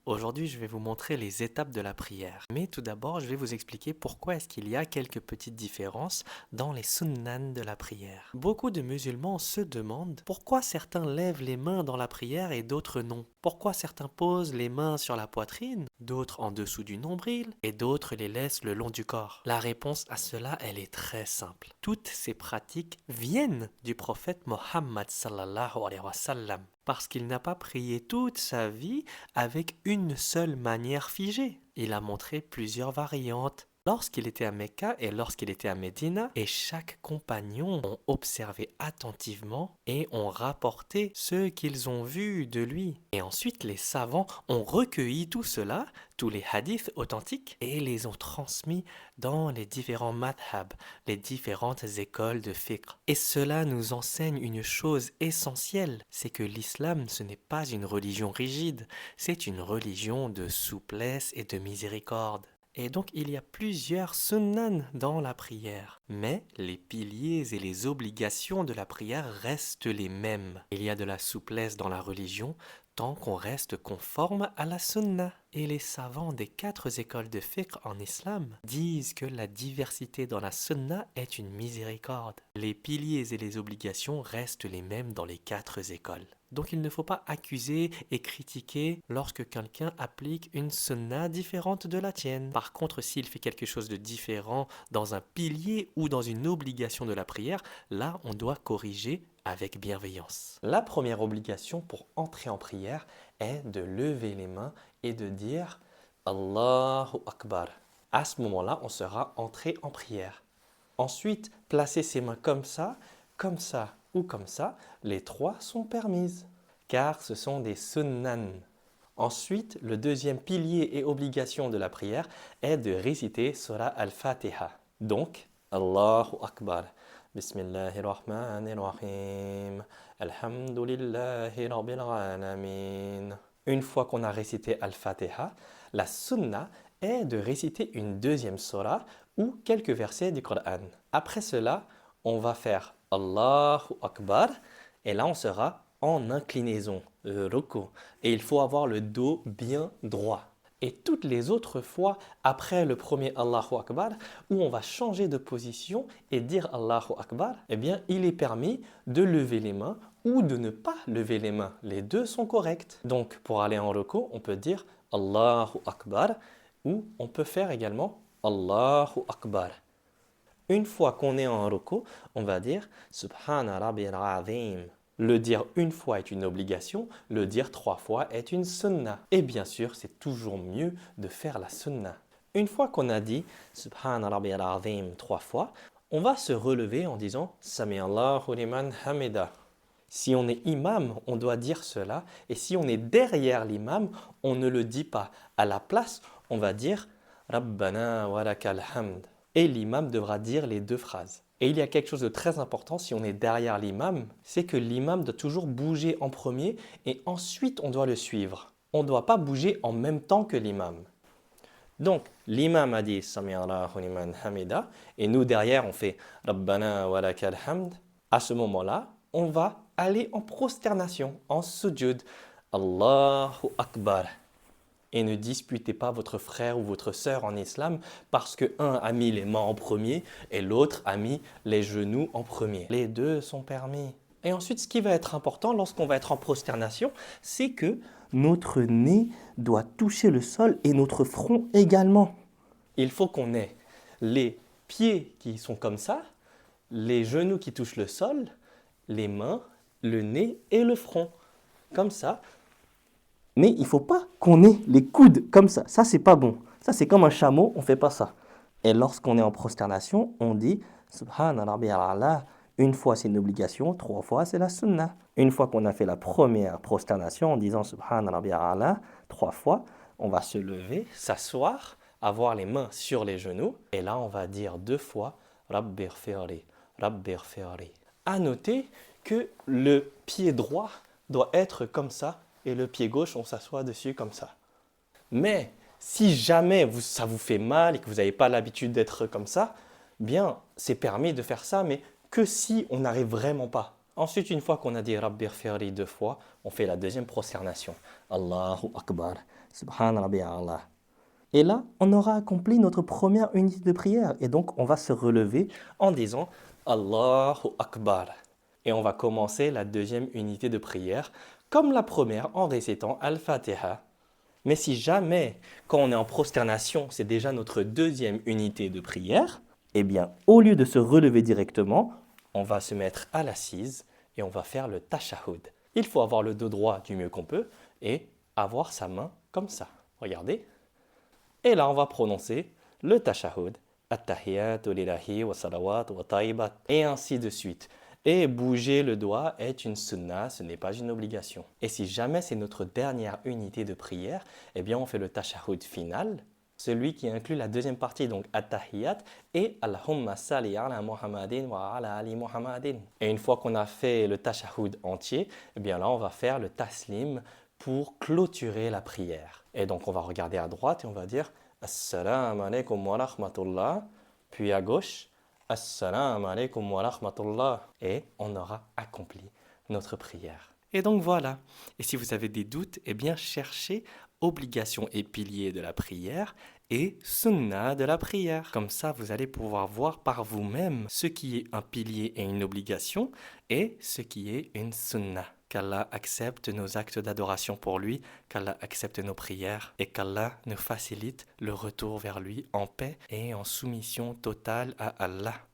Aujourd'hui, je vais vous montrer les étapes de la prière. Mais tout d'abord, je vais vous expliquer pourquoi est-ce qu'il y a quelques petites différences dans les sunnan de la prière. Beaucoup de musulmans se demandent pourquoi certains lèvent les mains dans la prière et d'autres non. Pourquoi certains posent les mains sur la poitrine, d'autres en dessous du nombril et d'autres les laissent le long du corps. La réponse à cela, elle est très simple. Toutes ces pratiques viennent du prophète Mohammed sallallahu alayhi wa sallam. Parce qu'il n'a pas prié toute sa vie avec une seule manière figée. Il a montré plusieurs variantes lorsqu'il était à Mecca et lorsqu'il était à Médina, et chaque compagnon ont observé attentivement et ont rapporté ce qu'ils ont vu de lui. Et ensuite, les savants ont recueilli tout cela, tous les hadiths authentiques, et les ont transmis dans les différents madhab, les différentes écoles de fiqh. Et cela nous enseigne une chose essentielle, c'est que l'islam, ce n'est pas une religion rigide, c'est une religion de souplesse et de miséricorde. Et donc il y a plusieurs sunnan dans la prière. Mais les piliers et les obligations de la prière restent les mêmes. Il y a de la souplesse dans la religion tant qu'on reste conforme à la sunna. Et les savants des 4 écoles de fiqh en islam disent que la diversité dans la sunna est une miséricorde. Les piliers et les obligations restent les mêmes dans les 4 écoles. Donc il ne faut pas accuser et critiquer lorsque quelqu'un applique une sunna différente de la tienne. Par contre, s'il fait quelque chose de différent dans un pilier ou dans une obligation de la prière, là on doit corriger avec bienveillance. La première obligation pour entrer en prière est de lever les mains et de dire Allahu Akbar. À ce moment-là, on sera entré en prière. Ensuite, placer ses mains comme ça ou comme ça, les 3 sont permises, car ce sont des sunnan. Ensuite, le deuxième pilier et obligation de la prière est de réciter Surah Al-Fatiha. Donc, Allahu Akbar. Bismillahirrahmanirrahim. Alhamdulillahi Rabbil Alamin. Une fois qu'on a récité Al-Fatiha, la sunna est de réciter une deuxième surah ou quelques versets du Coran. Après cela, on va faire Allahu Akbar et là on sera en inclinaison, ruku. Et il faut avoir le dos bien droit. Et toutes les autres fois, après le premier Allahu Akbar, où on va changer de position et dire Allahu Akbar, eh bien, il est permis de lever les mains ou de ne pas lever les mains. Les deux sont corrects. Donc, pour aller en ruku, on peut dire Allahu Akbar ou on peut faire également Allahu Akbar. Une fois qu'on est en ruku, on va dire Subhana Rabbil Azim. Le dire une fois est une obligation, le dire 3 fois est une sunna. Et bien sûr, c'est toujours mieux de faire la sunna. Une fois qu'on a dit Subhana Rabbil Azim 3 fois, on va se relever en disant Sami Allahu liman hamida. Si on est imam, on doit dire cela. Et si on est derrière l'imam, on ne le dit pas. À la place, on va dire Rabbana wa lakal hamd. Et l'imam devra dire les 2 phrases. Et il y a quelque chose de très important si on est derrière l'imam, c'est que l'imam doit toujours bouger en premier et ensuite on doit le suivre. On ne doit pas bouger en même temps que l'imam. Donc, l'imam a dit Sami Allahu liman hamida et nous derrière on fait Rabbana wa lakal hamd. À ce moment-là, on va aller en prosternation, en sujud. Allahu Akbar. Et ne disputez pas votre frère ou votre sœur en islam parce que un a mis les mains en premier et l'autre a mis les genoux en premier. Les deux sont permis. Et ensuite, ce qui va être important lorsqu'on va être en prosternation, c'est que notre nez doit toucher le sol et notre front également. Il faut qu'on ait les pieds qui sont comme ça, les genoux qui touchent le sol, les mains, le nez et le front. Comme ça. Mais il ne faut pas qu'on ait les coudes comme ça. Ça, c'est pas bon. Ça, c'est comme un chameau, on ne fait pas ça. Et lorsqu'on est en prosternation, on dit Subhana Rabbil A'la. Une fois, c'est une obligation. 3 fois, c'est la sunna. Une fois qu'on a fait la première prosternation en disant Subhana Rabbil A'la 3 fois, on va se lever, s'asseoir, avoir les mains sur les genoux. Et là, on va dire 2 fois Rabbighfirli, Rabbighfirli. À noter que le pied droit doit être comme ça. Et le pied gauche, on s'assoit dessus comme ça. Mais si jamais ça vous fait mal et que vous n'avez pas l'habitude d'être comme ça, bien, c'est permis de faire ça, mais que si on n'arrive vraiment pas. Ensuite, une fois qu'on a dit Rabbighfirli 2 fois, on fait la deuxième prosternation. Allahu Akbar. Subhan Rabbi Allah. Et là, on aura accompli notre première unité de prière. Et donc, on va se relever en disant Allahu Akbar. Et on va commencer la deuxième unité de prière, comme la première en récitant Al-Fatiha. Mais si jamais, quand on est en prosternation, c'est déjà notre deuxième unité de prière, eh bien, au lieu de se relever directement, on va se mettre à l'assise et on va faire le tashahhud. Il faut avoir le dos droit du mieux qu'on peut et avoir sa main comme ça. Regardez. Et là, on va prononcer le tashahhud. At-tahiyatu lillahi wa salawat wa tayyibat. Et ainsi de suite. Et bouger le doigt est une sunna, ce n'est pas une obligation. Et si jamais c'est notre dernière unité de prière, eh bien on fait le tashahhud final, celui qui inclut la deuxième partie, donc at-tahiyat et Allahumma salli ala Muhammadin wa ala ali Muhammadin. Et une fois qu'on a fait le tashahhud entier, eh bien là on va faire le taslim pour clôturer la prière. Et donc on va regarder à droite et on va dire Assalamu alaikum wa rahmatullah, puis à gauche Assalamu alaikum wa rahmatullah. Et on aura accompli notre prière. Et donc voilà. Et si vous avez des doutes, eh bien cherchez obligation et pilier de la prière et sunna de la prière. Comme ça, vous allez pouvoir voir par vous-même ce qui est un pilier et une obligation et ce qui est une sunna. Qu'Allah accepte nos actes d'adoration pour lui, qu'Allah accepte nos prières et qu'Allah nous facilite le retour vers lui en paix et en soumission totale à Allah.